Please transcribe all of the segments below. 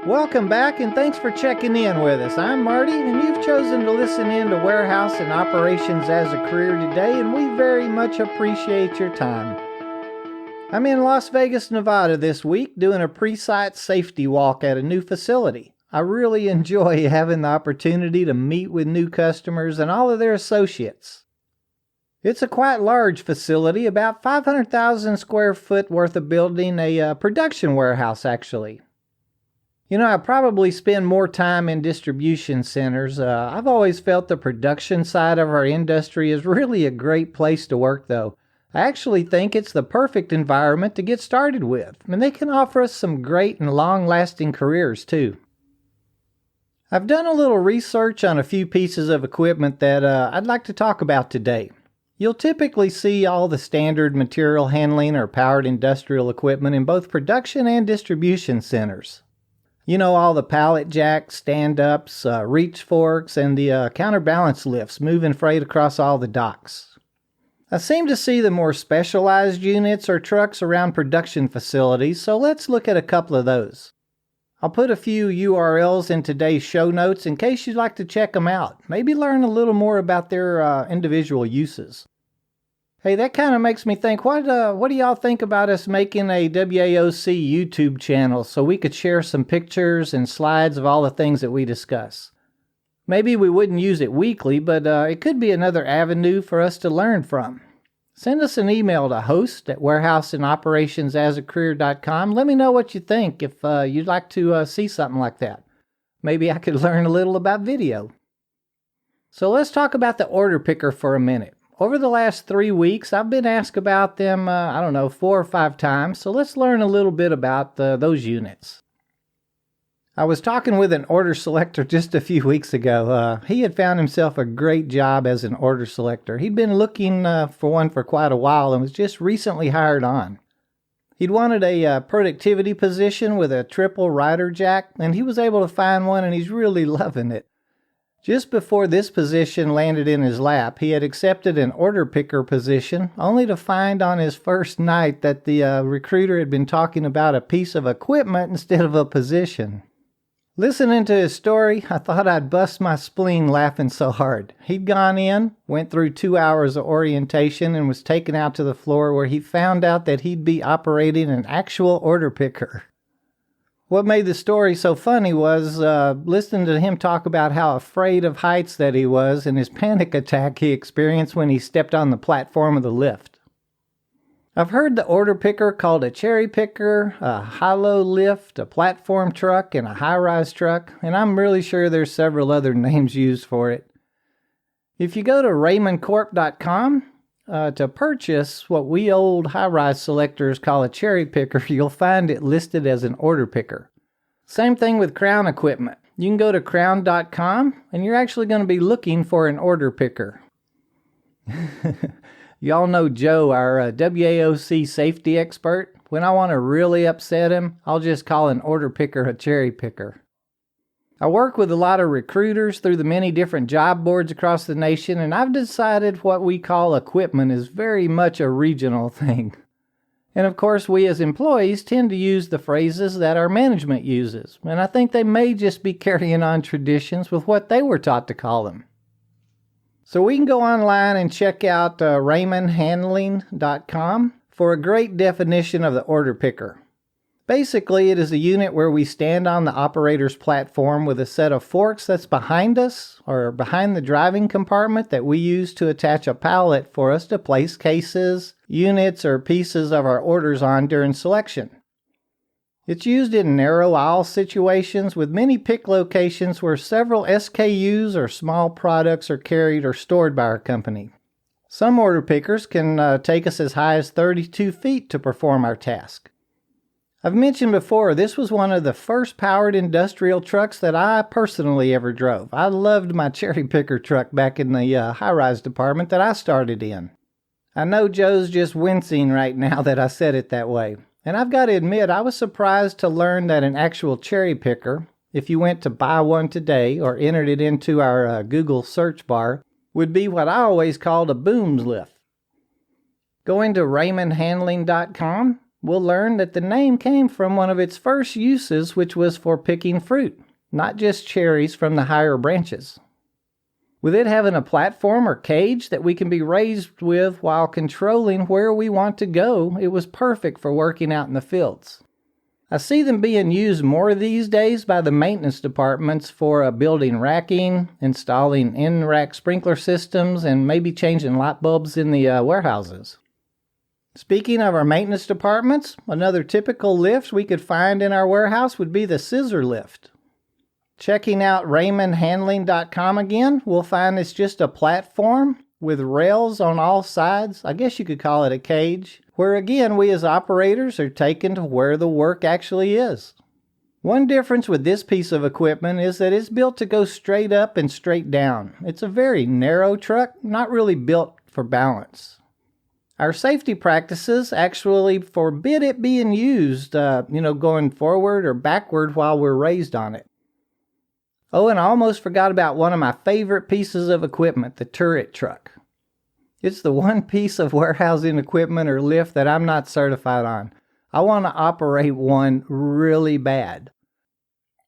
Welcome back and thanks for checking in with us. I'm Marty and you've chosen to listen in to Warehouse and Operations as a Career today, and we very much appreciate your time. I'm in Las Vegas, Nevada this week doing a pre-site safety walk at a new facility. I really enjoy having the opportunity to meet with new customers and all of their associates. It's a quite large facility, about 500,000 square foot worth of building, a production warehouse actually. You know, I probably spend more time in distribution centers. I've always felt the production side of our industry is really a great place to work, though. I actually think it's the perfect environment to get started with, and they can offer us some great and long-lasting careers, too. I've done a little research on a few pieces of equipment that I'd like to talk about today. You'll typically see all the standard material handling or powered industrial equipment in both production and distribution centers. You know, all the pallet jacks, stand-ups, reach forks, and the counterbalance lifts moving freight across all the docks. I seem to see the more specialized units or trucks around production facilities, so let's look at a couple of those. I'll put a few URLs in today's show notes in case you'd like to check them out. Maybe learn a little more about their individual uses. Hey, that kind of makes me think, what do y'all think about us making a WAOC YouTube channel so we could share some pictures and slides of all the things that we discuss? Maybe we wouldn't use it weekly, but it could be another avenue for us to learn from. Send us an email to host@warehouseandoperationsasacareer.com. Let me know what you think if you'd like to see something like that. Maybe I could learn a little about video. So let's talk about the order picker for a minute. Over the last 3 weeks, I've been asked about them, 4 or 5 times, so let's learn a little bit about those units. I was talking with an order selector just a few weeks ago. He had found himself a great job as an order selector. He'd been looking for one for quite a while and was just recently hired on. He'd wanted a productivity position with a triple rider jack, and he was able to find one, and he's really loving it. Just before this position landed in his lap, he had accepted an order picker position, only to find on his first night that the recruiter had been talking about a piece of equipment instead of a position. Listening to his story, I thought I'd bust my spleen laughing so hard. He'd gone in, went through 2 hours of orientation, and was taken out to the floor where he found out that he'd be operating an actual order picker. What made the story so funny was listening to him talk about how afraid of heights that he was and his panic attack he experienced when he stepped on the platform of the lift. I've heard the order picker called a cherry picker, a high-low lift, a platform truck, and a high-rise truck, and I'm really sure there's several other names used for it. If you go to raymondcorp.com to purchase what we old high-rise selectors call a cherry picker, you'll find it listed as an order picker. Same thing with Crown equipment. You can go to crown.com and you're actually going to be looking for an order picker. Y'all know Joe, our WAOC safety expert. When I want to really upset him, I'll just call an order picker a cherry picker. I work with a lot of recruiters through the many different job boards across the nation, and I've decided what we call equipment is very much a regional thing. And of course, we as employees tend to use the phrases that our management uses, and I think they may just be carrying on traditions with what they were taught to call them. So we can go online and check out raymondhandling.com for a great definition of the order picker. Basically, it is a unit where we stand on the operator's platform with a set of forks that's behind us or behind the driving compartment that we use to attach a pallet for us to place cases, units, or pieces of our orders on during selection. It's used in narrow aisle situations with many pick locations where several SKUs or small products are carried or stored by our company. Some order pickers can take us as high as 32 feet to perform our task. I've mentioned before, this was one of the first powered industrial trucks that I personally ever drove. I loved my cherry picker truck back in the high-rise department that I started in. I know Joe's just wincing right now that I said it that way. And I've got to admit, I was surprised to learn that an actual cherry picker, if you went to buy one today or entered it into our Google search bar, would be what I always called a booms lift. Going to raymondhandling.com, we'll learn that the name came from one of its first uses, which was for picking fruit, not just cherries from the higher branches. With it having a platform or cage that we can be raised with while controlling where we want to go, it was perfect for working out in the fields. I see them being used more these days by the maintenance departments for building racking, installing in-rack sprinkler systems, and maybe changing light bulbs in the warehouses. Speaking of our maintenance departments, another typical lift we could find in our warehouse would be the scissor lift. Checking out RaymondHandling.com again, we'll find it's just a platform with rails on all sides. I guess you could call it a cage, where again we as operators are taken to where the work actually is. One difference with this piece of equipment is that it's built to go straight up and straight down. It's a very narrow truck, not really built for balance. Our safety practices actually forbid it being used, going forward or backward while we're raised on it. Oh, and I almost forgot about one of my favorite pieces of equipment, the turret truck. It's the one piece of warehousing equipment or lift that I'm not certified on. I want to operate one really bad.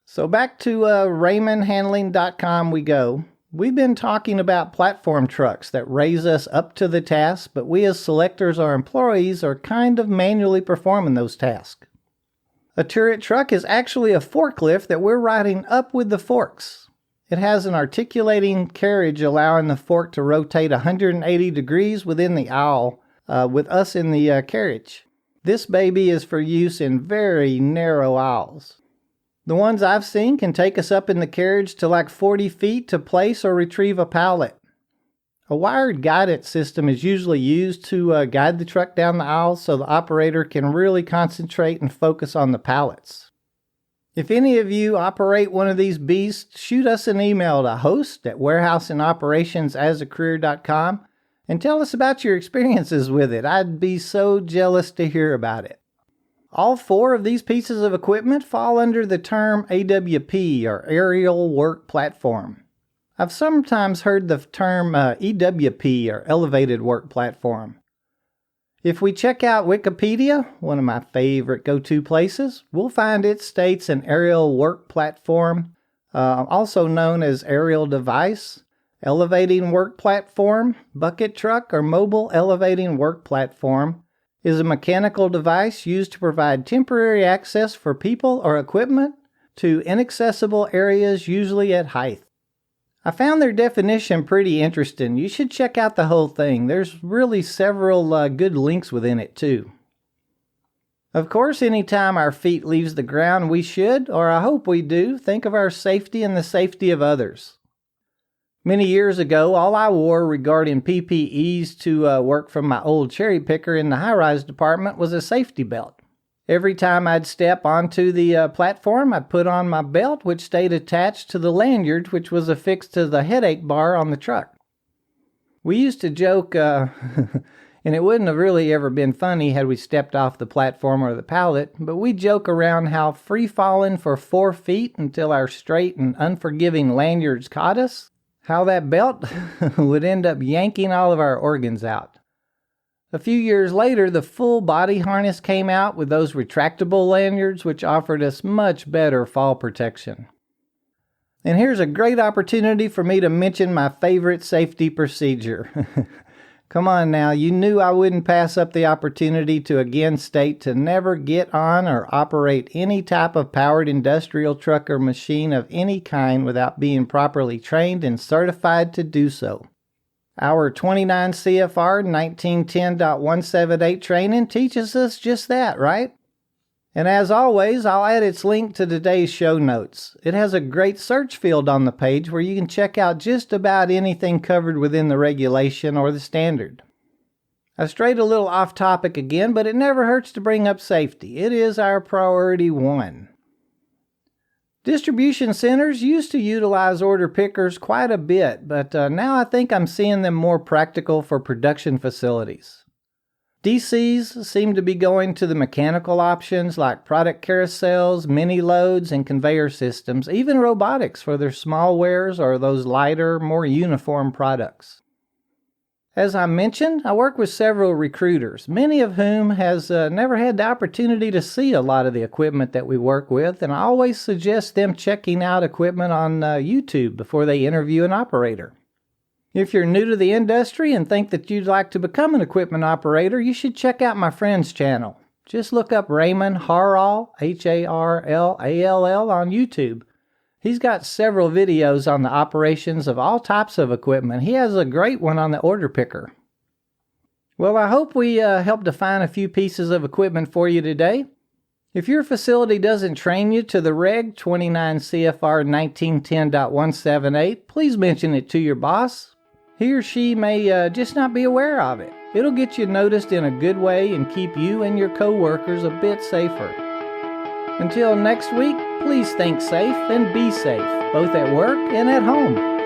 So back to RaymondHandling.com we go. We've been talking about platform trucks that raise us up to the task, but we as selectors or employees are kind of manually performing those tasks. A turret truck is actually a forklift that we're riding up with the forks. It has an articulating carriage allowing the fork to rotate 180 degrees within the aisle with us in the carriage. This baby is for use in very narrow aisles. The ones I've seen can take us up in the carriage to like 40 feet to place or retrieve a pallet. A wired guidance system is usually used to guide the truck down the aisle so the operator can really concentrate and focus on the pallets. If any of you operate one of these beasts, shoot us an email to host@warehouseandoperationsasacareer.com and tell us about your experiences with it. I'd be so jealous to hear about it. All four of these pieces of equipment fall under the term AWP, or Aerial Work Platform. I've sometimes heard the term EWP, or Elevated Work Platform. If we check out Wikipedia, one of my favorite go-to places, we'll find it states an aerial work platform, also known as aerial device, elevating work platform, bucket truck, or mobile elevating work platform, is a mechanical device used to provide temporary access for people or equipment to inaccessible areas, usually at height. I found their definition pretty interesting. You should check out the whole thing. There's really several good links within it too. Of course, anytime our feet leaves the ground, we should, or I hope we do, think of our safety and the safety of others. Many years ago, all I wore regarding PPEs to work from my old cherry picker in the high-rise department was a safety belt. Every time I'd step onto the platform, I'd put on my belt, which stayed attached to the lanyard, which was affixed to the headache bar on the truck. We used to joke, and it wouldn't have really ever been funny had we stepped off the platform or the pallet, but we joke around how free-falling for 4 feet until our straight and unforgiving lanyards caught us, how that belt would end up yanking all of our organs out. A few years later, the full body harness came out with those retractable lanyards, which offered us much better fall protection. And here's a great opportunity for me to mention my favorite safety procedure. Come on now, you knew I wouldn't pass up the opportunity to again state to never get on or operate any type of powered industrial truck or machine of any kind without being properly trained and certified to do so. Our 29 CFR 1910.178 training teaches us just that, right? And as always, I'll add its link to today's show notes. It has a great search field on the page where you can check out just about anything covered within the regulation or the standard. I strayed a little off topic again, but it never hurts to bring up safety. It is our priority one. Distribution centers used to utilize order pickers quite a bit, but now I think I'm seeing them more practical for production facilities. DCs seem to be going to the mechanical options like product carousels, mini loads, and conveyor systems, even robotics for their small wares or those lighter, more uniform products. As I mentioned, I work with several recruiters, many of whom has never had the opportunity to see a lot of the equipment that we work with, and I always suggest them checking out equipment on YouTube before they interview an operator. If you're new to the industry and think that you'd like to become an equipment operator, you should check out my friend's channel. Just look up Raymond Harrall, Harlall, on YouTube. He's got several videos on the operations of all types of equipment. He has a great one on the order picker. Well, I hope we helped define a few pieces of equipment for you today. If your facility doesn't train you to the Reg 29 CFR 1910.178, please mention it to your boss. He or she may just not be aware of it. It'll get you noticed in a good way and keep you and your co-workers a bit safer. Until next week, please think safe and be safe, both at work and at home.